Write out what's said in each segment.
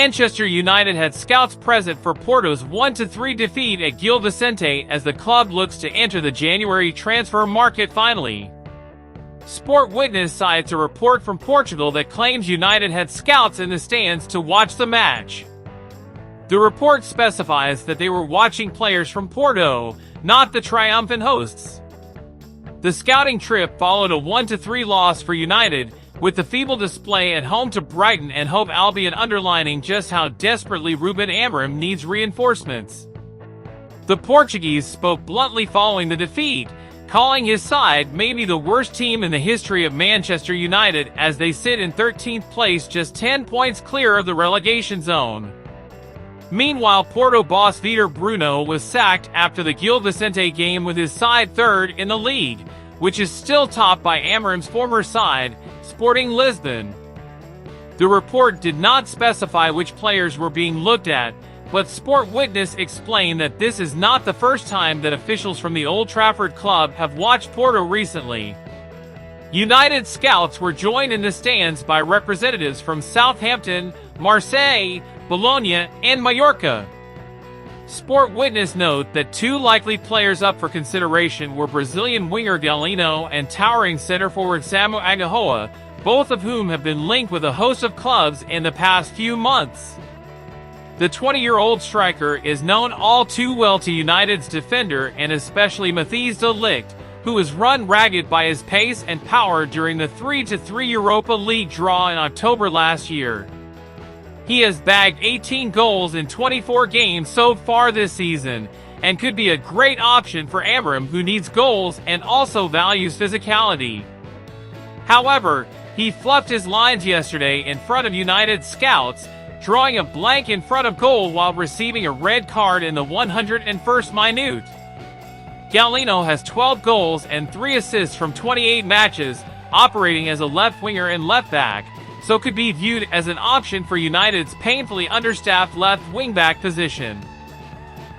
Manchester United had scouts present for Porto's 1-3 defeat at Gil Vicente as the club looks to enter the January transfer market finally. Sport Witness cites a report from Portugal that claims United had scouts in the stands to watch the match. The report specifies that they were watching players from Porto, not the triumphant hosts. The scouting trip followed a 1-3 loss for United, with the feeble display at home to Brighton and Hove Albion underlining just how desperately Ruben Amorim needs reinforcements. The Portuguese spoke bluntly following the defeat, calling his side maybe the worst team in the history of Manchester United as they sit in 13th place, just 10 points clear of the relegation zone. Meanwhile, Porto boss Vitor Bruno was sacked after the Gil Vicente game, with his side third in the league, which is still topped by Amorim's former side, Sporting Lisbon. The report did not specify which players were being looked at, but Sport Witness explained that this is not the first time that officials from the Old Trafford club have watched Porto recently. United scouts were joined in the stands by representatives from Southampton, Marseille, Bologna, and Mallorca. Sport Witness note that two likely players up for consideration were Brazilian winger Galeno and towering center forward Samu Aghehowa, both of whom have been linked with a host of clubs in the past few months. The 20-year-old striker is known all too well to United's defender and especially Matthijs de Ligt, who was run ragged by his pace and power during the 3-3 Europa League draw in October last year. He has bagged 18 goals in 24 games so far this season, and could be a great option for Amorim, who needs goals and also values physicality. However, he fluffed his lines yesterday in front of United scouts, drawing a blank in front of goal while receiving a red card in the 101st minute. Galeno has 12 goals and 3 assists from 28 matches, operating as a left winger and left back, so could be viewed as an option for United's painfully understaffed left wingback position.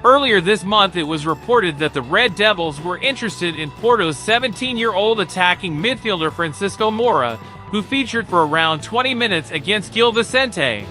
Earlier this month, it was reported that the Red Devils were interested in Porto's 17-year-old attacking midfielder Francisco Moura, who featured for around 20 minutes against Gil Vicente.